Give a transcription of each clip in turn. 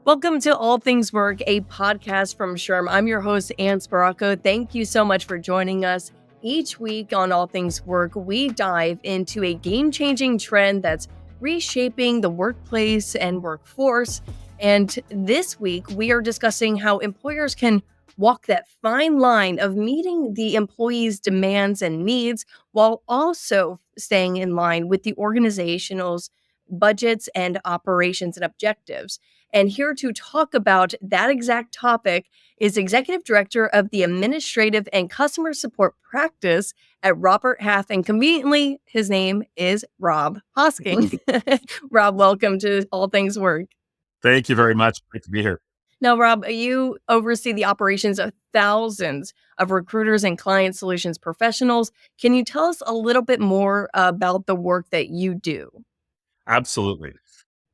Welcome to All Things Work, a podcast from SHRM. I'm your host, Anne Sparaco. Thank you so much for joining us. Each week on All Things Work, we dive into a game-changing trend that's reshaping the workplace and workforce. And this week, we are discussing how employers can walk that fine line of meeting the employees' demands and needs while also staying in line with the organization's budgets and operations and objectives. And here to talk about that exact topic is Executive Director of the Administrative and Customer Support Practice at Robert Half. And conveniently, his name is Rob Hosking. Rob, welcome to All Things Work. Thank you very much. Great to be here. Now, Rob, you oversee the operations of thousands of recruiters and client solutions professionals. Can you tell us a little bit more about the work that you do? Absolutely.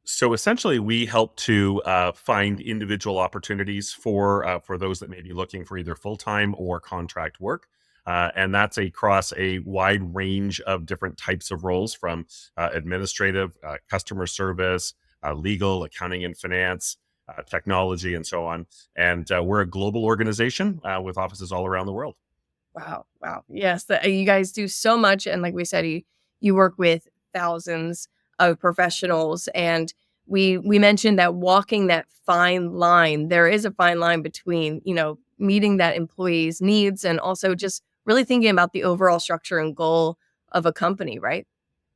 So essentially, we help to find individual opportunities for those that may be looking for either full-time or contract work. And that's across a wide range of different types of roles from administrative, customer service, legal, accounting and finance, technology, and so on. And we're a global organization with offices all around the world. Wow. Wow. Yes. You guys do so much. And like we said, you work with thousands of professionals. And we mentioned that walking that fine line, there is a fine line between, meeting that employee's needs and also just really thinking about the overall structure and goal of a company, right?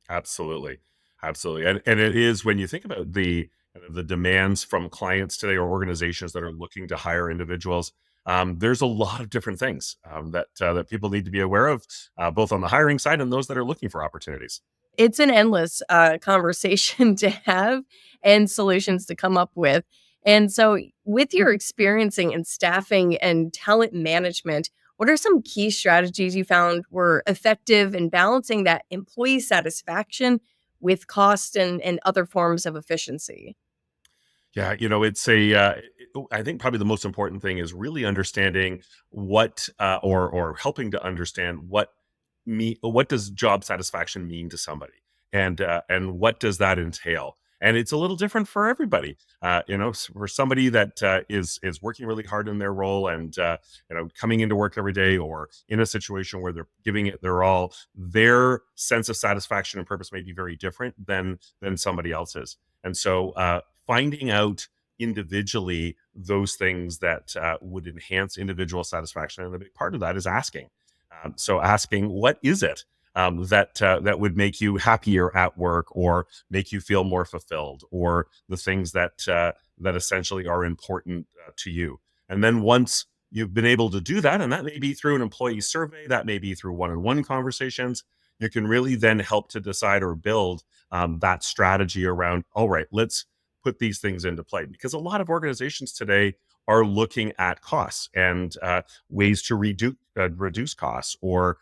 Absolutely. Absolutely. And it is when you think about the demands from clients today or organizations that are looking to hire individuals, there's a lot of different things that people need to be aware of, both on the hiring side and those that are looking for opportunities. It's an endless conversation to have and solutions to come up with. And so, with your experiencing in staffing and talent management, what are some key strategies you found were effective in balancing that employee satisfaction with cost and other forms of efficiency? Yeah, I think probably the most important thing is really understanding or helping to understand what does job satisfaction mean to somebody, and what does that entail. And it's a little different for everybody. For somebody that is working really hard in their role and coming into work every day, or in a situation where they're giving it their all, their sense of satisfaction and purpose may be very different than somebody else's. And so finding out individually those things that would enhance individual satisfaction, and a big part of that is asking. So asking, what is it that would make you happier at work, or make you feel more fulfilled, or the things that essentially are important to you. And then once you've been able to do that, and that may be through an employee survey, that may be through one-on-one conversations, you can really then help to decide or build that strategy around, all right, let's put these things into play. Because a lot of organizations today are looking at costs and ways to reduce costs, or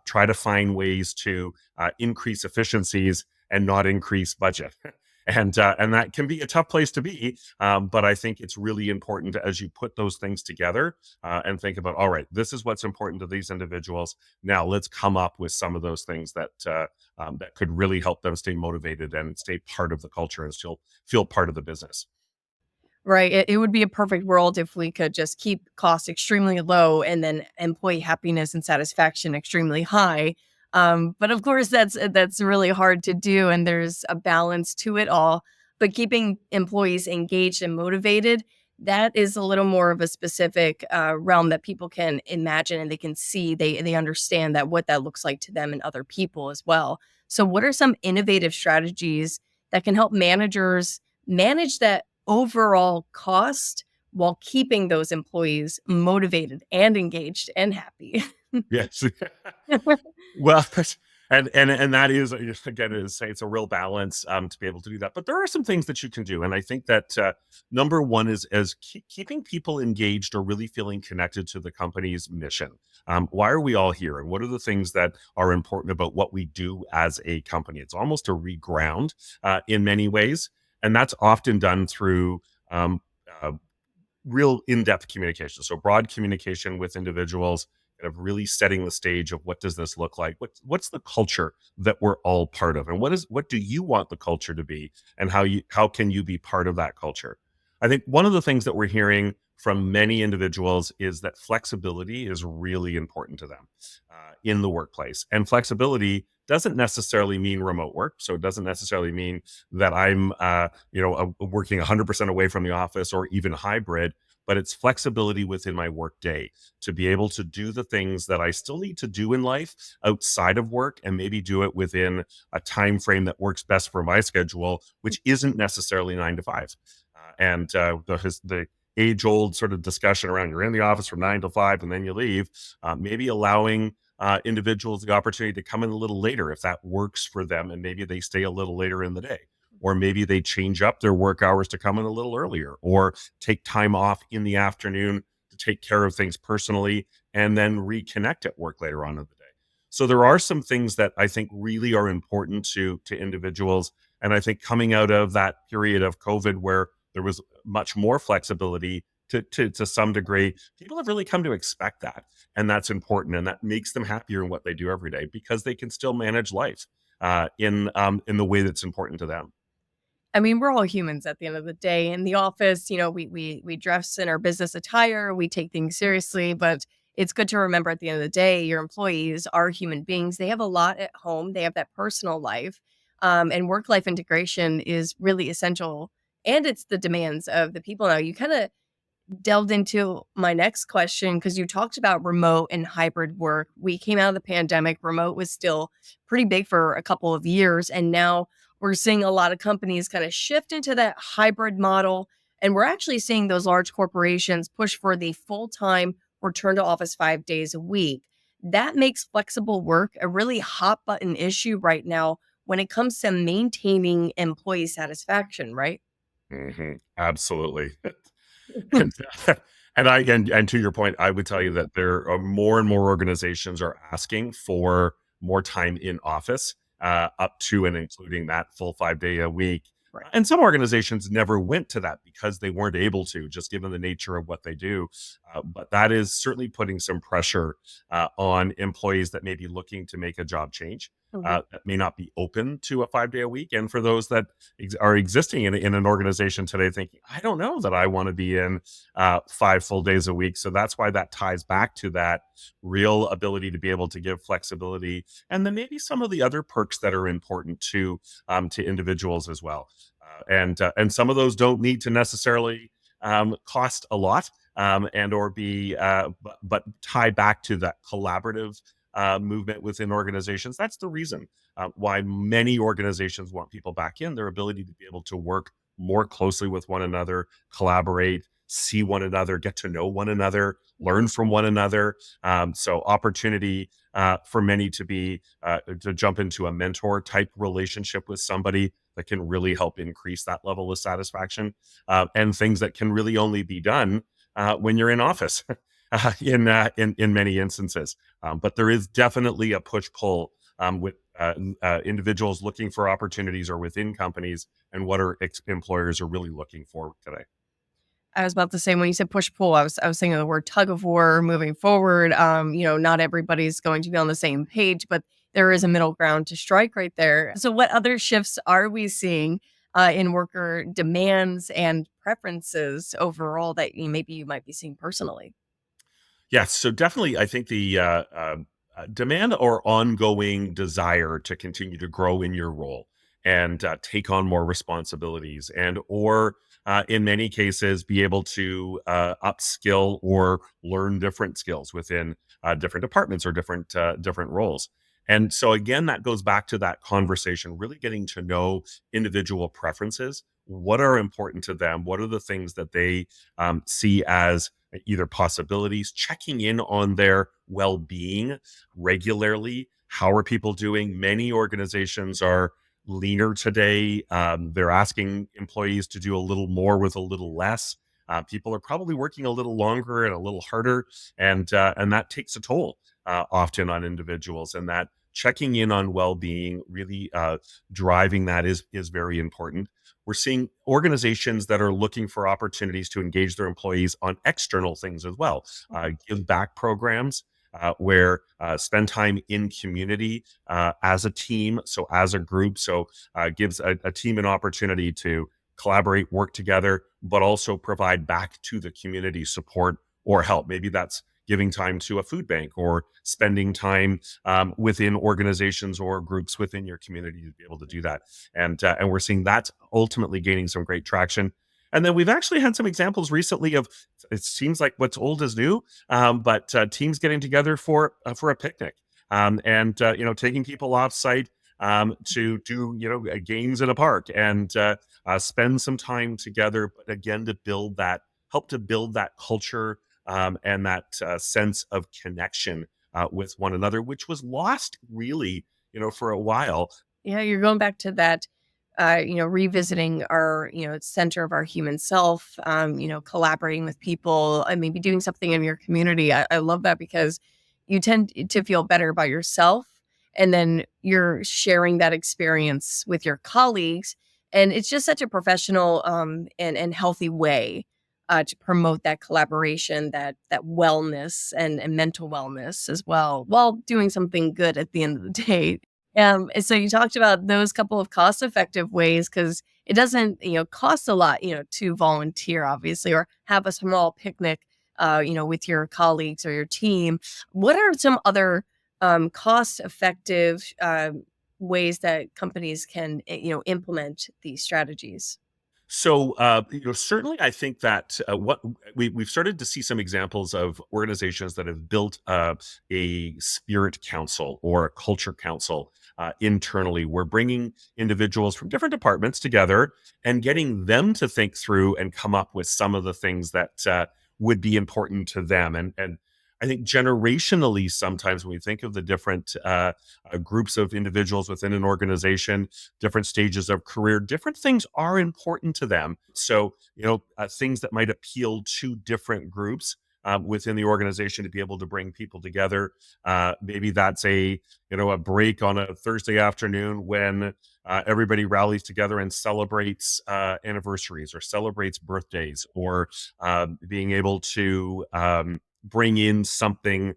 try to find ways to increase efficiencies and not increase budget. And that can be a tough place to be. But I think it's really important as you put those things together and think about, all right, this is what's important to these individuals. Now let's come up with some of those things that could really help them stay motivated and stay part of the culture and still feel part of the business. Right. It would be a perfect world if we could just keep costs extremely low and then employee happiness and satisfaction extremely high. But of course, that's really hard to do, and there's a balance to it all. But keeping employees engaged and motivated, that is a little more of a specific realm that people can imagine and they can see. They understand that what that looks like to them and other people as well. So, what are some innovative strategies that can help managers manage that overall cost while keeping those employees motivated and engaged and happy? Yes. Well, and that is, again, it's a real balance to be able to do that. But there are some things that you can do, and I think that number one is keeping people engaged or really feeling connected to the company's mission. Why are we all here, and what are the things that are important about what we do as a company? It's almost a reground in many ways, and that's often done through um, uh, real in-depth communication. So broad communication with individuals, kind of really setting the stage of what does this look like? What's the culture that we're all part of? And what do you want the culture to be? And how can you be part of that culture? I think one of the things that we're hearing from many individuals is that flexibility is really important to them in the workplace. And flexibility doesn't necessarily mean remote work. So it doesn't necessarily mean that I'm, working 100% away from the office or even hybrid, but it's flexibility within my work day to be able to do the things that I still need to do in life outside of work and maybe do it within a time frame that works best for my schedule, which isn't necessarily 9 to 5. The age old sort of discussion around you're in the office from 9 to 5 and then you leave, maybe allowing individuals the opportunity to come in a little later if that works for them, and maybe they stay a little later in the day. Or maybe they change up their work hours to come in a little earlier, or take time off in the afternoon to take care of things personally and then reconnect at work later on in the day. So there are some things that I think really are important to individuals. And I think coming out of that period of COVID where there was much more flexibility to some degree, people have really come to expect that. And that's important. And that makes them happier in what they do every day because they can still manage life in the way that's important to them. I mean, we're all humans at the end of the day. In the office, we dress in our business attire, we take things seriously, but it's good to remember at the end of the day, your employees are human beings. They have a lot at home. They have that personal life, and work life integration is really essential. And it's the demands of the people now. You kind of delved into my next question because you talked about remote and hybrid work. We came out of the pandemic, remote was still pretty big for a couple of years. And now we're seeing a lot of companies kind of shift into that hybrid model. And we're actually seeing those large corporations push for the full time return to office 5 days a week. That makes flexible work a really hot button issue right now when it comes to maintaining employee satisfaction, right? Absolutely. And and to your point, I would tell you that there are more and more organizations are asking for more time in office, up to and including that full 5 day a week. Right. And some organizations never went to that because they weren't able to, just given the nature of what they do. But that is certainly putting some pressure on employees that may be looking to make a job change. Mhm. That may not be open to a 5 day a week. And for those that are existing in an organization today thinking, I don't know that I want to be in 5 full days a week. So that's why that ties back to that real ability to be able to give flexibility. And then maybe some of the other perks that are important to individuals as well. And some of those don't need to necessarily cost a lot, and or be but tie back to that collaborative movement within organizations. That's the reason why many organizations want people back in, their ability to be able to work more closely with one another, collaborate, see one another, get to know one another, learn from one another. So opportunity for many to jump into a mentor type relationship with somebody that can really help increase that level of satisfaction, and things that can really only be done when you're in office in many instances. But there is definitely a push pull with individuals looking for opportunities or within companies, and what our employers are really looking for today. I was about to say when you said push pull, I was thinking of the word tug of war moving forward. Not everybody's going to be on the same page, but there is a middle ground to strike right there. So, what other shifts are we seeing in worker demands and preferences overall that maybe you might be seeing personally? Yes, so definitely, I think the demand or ongoing desire to continue to grow in your role and take on more responsibilities, and or in many cases be able to upskill or learn different skills within different departments or different roles. And so again, that goes back to that conversation, really getting to know individual preferences. What are important to them? What are the things that they see as either possibilities, checking in on their well-being regularly. How are people doing? Many organizations are leaner today. They're asking employees to do a little more with a little less. People are probably working a little longer and a little harder, and that takes a toll often on individuals. And that checking in on well-being, really driving that is very important. We're seeing organizations that are looking for opportunities to engage their employees on external things as well. Give back programs where spend time in community as a team, so as a group. So gives a team an opportunity to collaborate, work together, but also provide back to the community support or help. Maybe that's giving time to a food bank or spending time within organizations or groups within your community to be able to do that. And we're seeing that ultimately gaining some great traction. And then we've actually had some examples recently of, it seems like what's old is new, but teams getting together for a picnic, and taking people off site to do games in a park, and spend some time together. But again, to help to build that culture, and that sense of connection with one another, which was lost really, for a while. Yeah, you're going back to that, revisiting our, center of our human self, collaborating with people and maybe doing something in your community. I love that because you tend to feel better about yourself, and then you're sharing that experience with your colleagues. And it's just such a professional and healthy way to promote that collaboration, that wellness and mental wellness as well, while doing something good at the end of the day. And so you talked about those couple of cost-effective ways because it doesn't, cost a lot, to volunteer, obviously, or have a small picnic, with your colleagues or your team. What are some other cost-effective ways that companies can, implement these strategies? So, certainly, I think that what we've started to see some examples of organizations that have built a spirit council or a culture council internally. We're bringing individuals from different departments together and getting them to think through and come up with some of the things that would be important to them. And I think generationally, sometimes when we think of the different groups of individuals within an organization, different stages of career, different things are important to them. So, things that might appeal to different groups within the organization to be able to bring people together. Maybe that's a break on a Thursday afternoon when everybody rallies together and celebrates anniversaries or celebrates birthdays, or being able to bring in something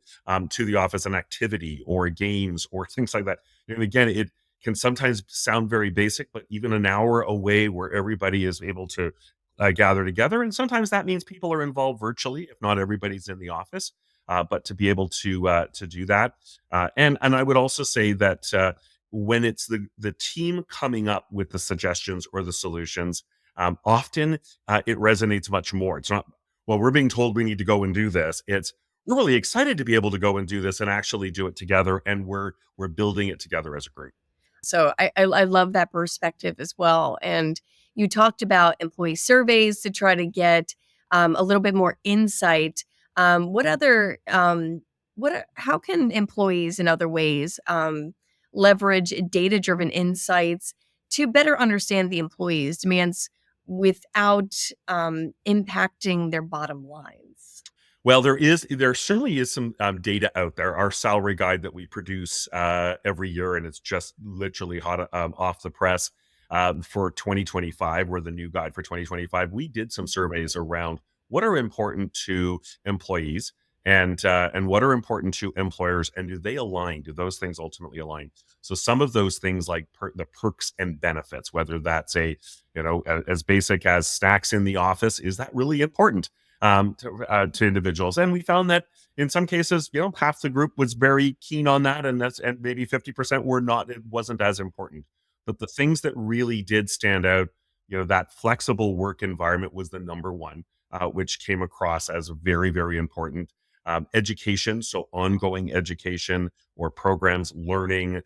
to the office, an activity or games or things like that. And again, it can sometimes sound very basic, but even an hour away where everybody is able to gather together. And sometimes that means people are involved virtually, if not everybody's in the office. But to be able to do that, and I would also say that when it's the team coming up with the suggestions or the solutions, often it resonates much more. It's not, well, we're being told we need to go and do this. It's, we're really excited to be able to go and do this and actually do it together, and we're building it together as a group. So I love that perspective as well. And you talked about employee surveys to try to get a little bit more insight. What other how can employees in other ways leverage data driven insights to better understand the employees' demands without impacting their bottom lines? Well, there certainly is some data out there. Our salary guide that we produce every year, and it's just literally hot off the press for 2025. We're the new guide for 2025. We did some surveys around what are important to employees, and what are important to employers, and do they align? Do those things ultimately align? So some of those things, like the perks and benefits, whether that's as basic as snacks in the office, is that really important to individuals? And we found that in some cases, half the group was very keen on that, and maybe 50% were not. It wasn't as important. But the things that really did stand out, that flexible work environment was the number one, which came across as very, very important. Education, so ongoing education or programs, learning,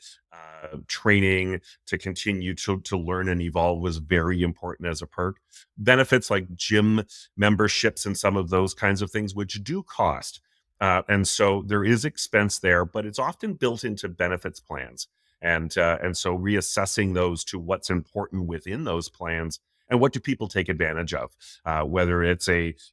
training to continue to learn and evolve was very important as a perk. Benefits like gym memberships and some of those kinds of things, which do cost. And so there is expense there, but it's often built into benefits plans. And so reassessing those to what's important within those plans, and what do people take advantage of, whether it's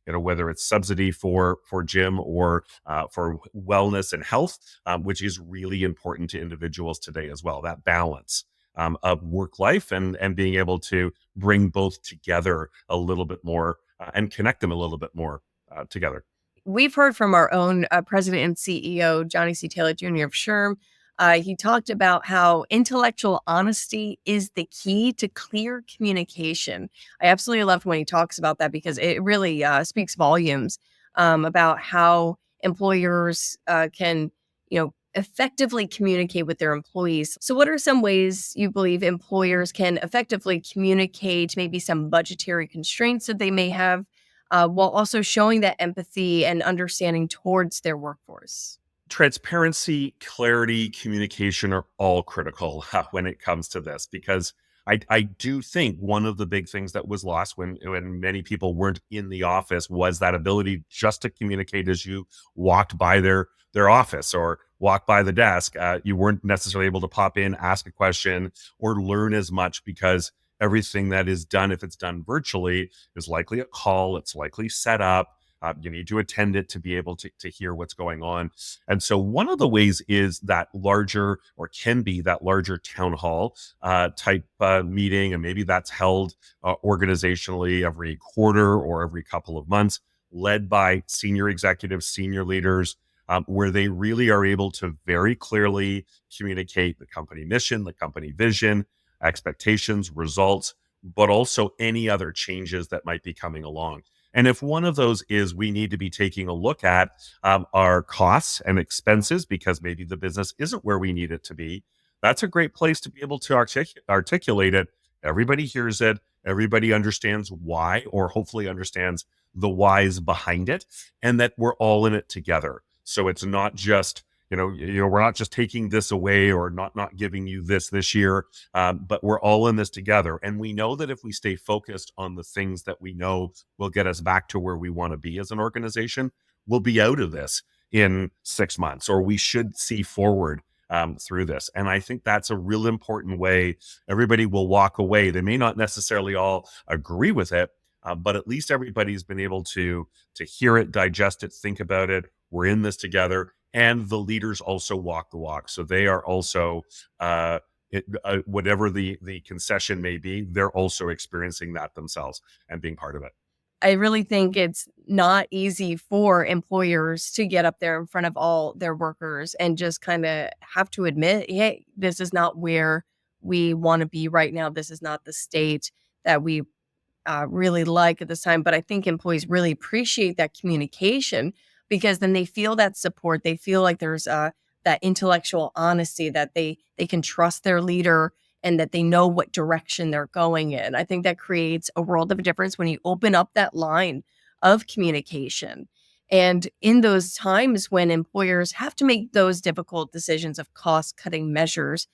whether it's subsidy for gym, or for wellness and health, which is really important to individuals today as well. That balance of work life, and being able to bring both together a little bit more, and connect them a little bit more together. We've heard from our own president and CEO, Johnny C. Taylor Jr. of SHRM, He talked about how intellectual honesty is the key to clear communication. I absolutely loved when he talks about that because it really speaks volumes about how employers can, effectively communicate with their employees. So, what are some ways you believe employers can effectively communicate maybe some budgetary constraints that they may have, while also showing that empathy and understanding towards their workforce? Transparency, clarity, communication are all critical when it comes to this, because I do think one of the big things that was lost when many people weren't in the office was that ability just to communicate as you walked by their office or walk by the desk. You weren't necessarily able to pop in, ask a question, or learn as much, because everything that is done, if it's done virtually, is likely a call. It's likely set up. You need to attend it to be able to hear what's going on. And so one of the ways is that larger, or can be that larger town hall type meeting. And maybe that's held organizationally every quarter or every couple of months, led by senior executives, senior leaders, where they really are able to very clearly communicate the company mission, the company vision, expectations, results, but also any other changes that might be coming along. And if one of those is we need to be taking a look at our costs and expenses because maybe the business isn't where we need it to be, that's a great place to be able to articulate it. Everybody hears it. Everybody understands why, or hopefully understands the whys behind it, and that we're all in it together. So it's not just, we're not just taking this away or not giving you this year, but we're all in this together. And we know that if we stay focused on the things that we know will get us back to where we want to be as an organization, we'll be out of this in 6 months, or we should see forward through this. And I think that's a real important way. Everybody will walk away. They may not necessarily all agree with it, but at least everybody's been able to hear it, digest it, think about it. We're in this together. And the leaders also walk the walk. So they are also, whatever the concession may be, they're also experiencing that themselves and being part of it. I really think it's not easy for employers to get up there in front of all their workers and just kind of have to admit, hey, this is not where we want to be right now. This is not the state that we really like at this time. But I think employees really appreciate that communication because then they feel that support. They feel like there's that intellectual honesty that they can trust their leader and that they know what direction they're going in. I think that creates a world of difference when you open up that line of communication. And in those times when employers have to make those difficult decisions of cost cutting measures,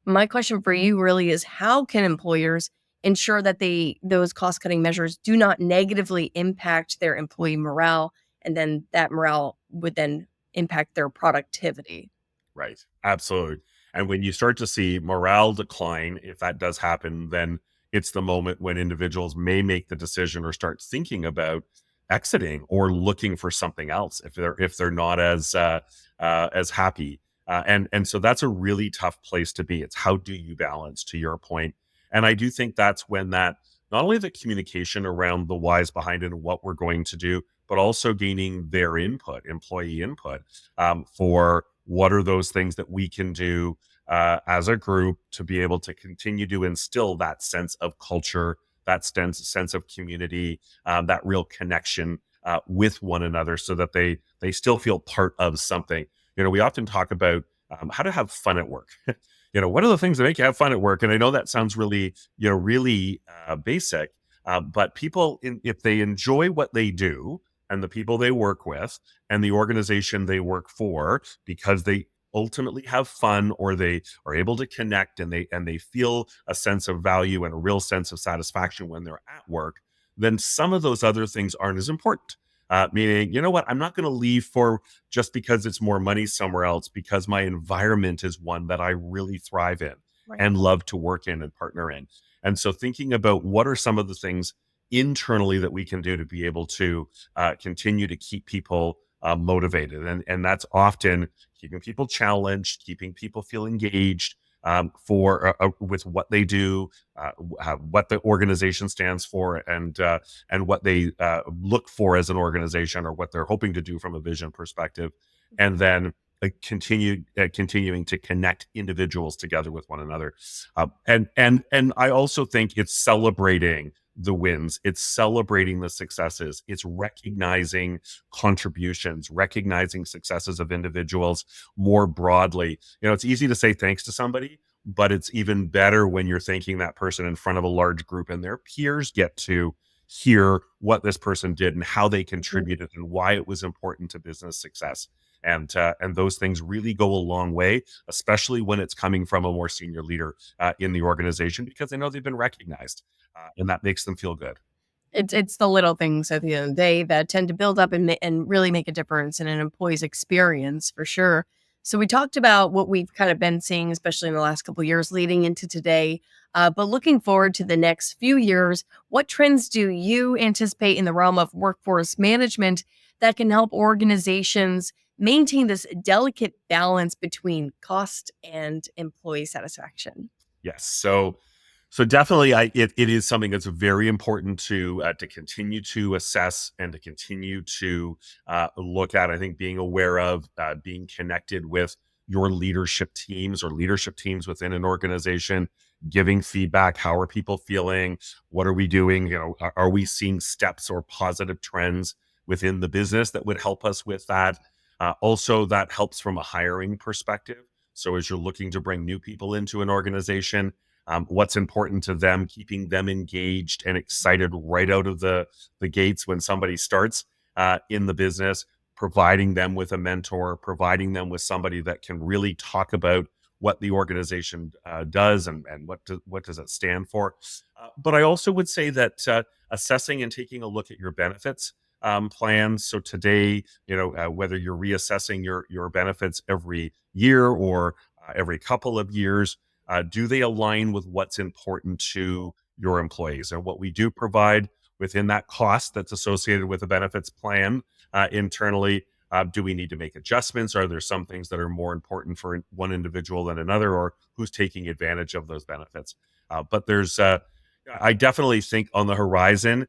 my question for you really is how can employers ensure that those cost cutting measures do not negatively impact their employee morale, and then that morale would then impact their productivity? Right. Absolutely. And when you start to see morale decline, if that does happen, then it's the moment when individuals may make the decision or start thinking about exiting or looking for something else if they're not as happy. And so that's a really tough place to be. It's how do you balance, to your point. And I do think that's when that, not only the communication around the whys behind it and what we're going to do, but also gaining their input, employee input, for what are those things that we can do as a group to be able to continue to instill that sense of culture, that sense of community, that real connection with one another, so that they still feel part of something. We often talk about how to have fun at work. What are the things that make you have fun at work? And I know that sounds really, really basic, but people, if they enjoy what they do and the people they work with and the organization they work for, because they ultimately have fun, or they are able to connect, and they feel a sense of value and a real sense of satisfaction when they're at work, then some of those other things aren't as important. Meaning, you know what, I'm not going to leave for just because it's more money somewhere else, because my environment is one that I really thrive in Right. and love to work in and partner in. And so thinking about what are some of the things internally that we can do to be able to continue to keep people motivated. And that's often keeping people challenged, keeping people feel engaged, for with what they do, what the organization stands for, and what they look for as an organization, or what they're hoping to do from a vision perspective. And then continuing to connect individuals together with one another. And I also think it's celebrating the wins, it's celebrating the successes, it's recognizing contributions, recognizing successes of individuals more broadly. It's easy to say thanks to somebody, but it's even better when you're thanking that person in front of a large group and their peers get to hear what this person did and how they contributed and why it was important to business success. And those things really go a long way, especially when it's coming from a more senior leader in the organization, because they know they've been recognized, and that makes them feel good. It's the little things at the end of the day that tend to build up and really make a difference in an employee's experience for sure. So we talked about what we've kind of been seeing, especially in the last couple of years leading into today. But looking forward to the next few years, what trends do you anticipate in the realm of workforce management that can help organizations maintain this delicate balance between cost and employee satisfaction? Yes. So definitely, it is something that's very important to continue to assess and to continue to look at. I think being aware of, being connected with your leadership teams or leadership teams within an organization, giving feedback. How are people feeling? What are we doing? Are we seeing steps or positive trends within the business that would help us with that? Also, that helps from a hiring perspective. So as you're looking to bring new people into an organization, what's important to them, keeping them engaged and excited right out of the gates when somebody starts in the business, providing them with a mentor, providing them with somebody that can really talk about what the organization does and what does it stand for. But I also would say that assessing and taking a look at your benefits plans. So today, whether you're reassessing your benefits every year or every couple of years, do they align with what's important to your employees? And what we do provide within that cost that's associated with a benefits plan internally, do we need to make adjustments? Are there some things that are more important for one individual than another, or who's taking advantage of those benefits? But I definitely think on the horizon,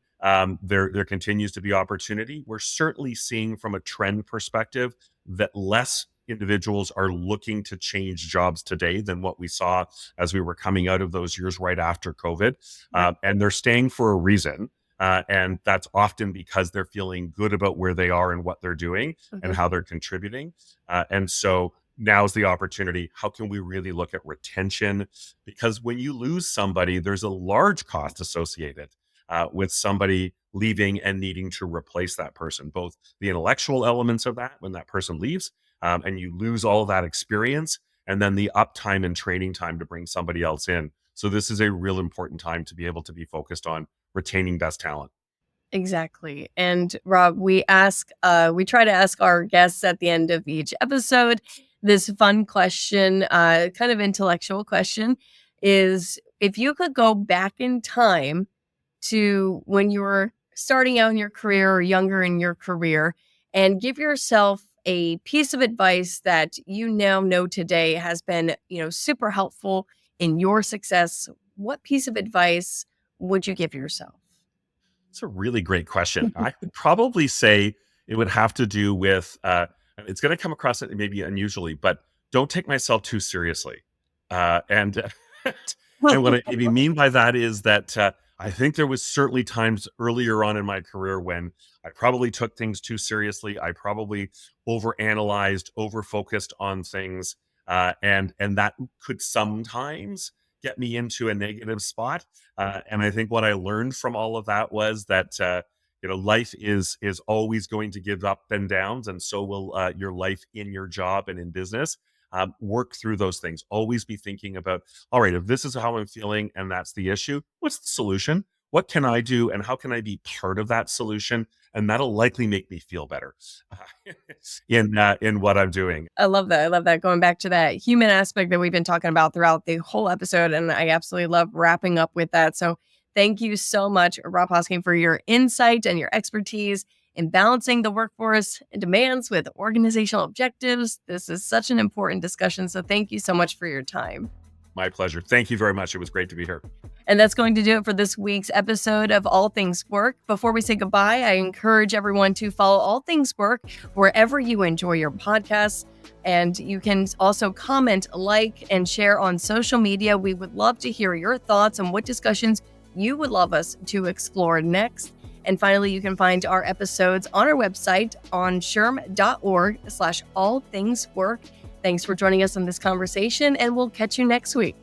there continues to be opportunity. We're certainly seeing from a trend perspective that less individuals are looking to change jobs today than what we saw as we were coming out of those years right after COVID. Right. And they're staying for a reason. And that's often because they're feeling good about where they are and what they're doing and Mhm. how they're contributing. And so now's the opportunity. How can we really look at retention? Because when you lose somebody, there's a large cost associated with somebody leaving and needing to replace that person, both the intellectual elements of that when that person leaves, and you lose all of that experience, and then the uptime and training time to bring somebody else in. So this is a real important time to be able to be focused on retaining best talent. Exactly. And Rob, we try to ask our guests at the end of each episode this fun question, kind of intellectual question is if you could go back in time to when you were starting out in your career or younger in your career and give yourself a piece of advice that you now know today has been, super helpful in your success, what piece of advice would you give yourself? It's a really great question. I would probably say it would have to do with it's going to come across maybe unusually, but don't take myself too seriously. And and what I maybe mean by that is that I think there was certainly times earlier on in my career when I probably took things too seriously. I probably overanalyzed, overfocused on things, and that could sometimes get me into a negative spot. And I think what I learned from all of that was that life is always going to give up and downs, and so will your life in your job and in business. Work through those things. Always be thinking about, all right, if this is how I'm feeling and that's the issue, what's the solution? What can I do, and how can I be part of that solution? And that'll likely make me feel better in what I'm doing. I love that. I love that. Going back to that human aspect that we've been talking about throughout the whole episode. And I absolutely love wrapping up with that. So thank you so much, Rob Hosking, for your insight and your expertise in balancing the workforce demands with organizational objectives. This is such an important discussion. So thank you so much for your time. My pleasure. Thank you very much. It was great to be here. And that's going to do it for this week's episode of All Things Work. Before we say goodbye, I encourage everyone to follow All Things Work wherever you enjoy your podcasts. And you can also comment, like, and share on social media. We would love to hear your thoughts on what discussions you would love us to explore next. And finally, you can find our episodes on our website on shrm.org/allthingswork. Thanks for joining us on this conversation, and we'll catch you next week.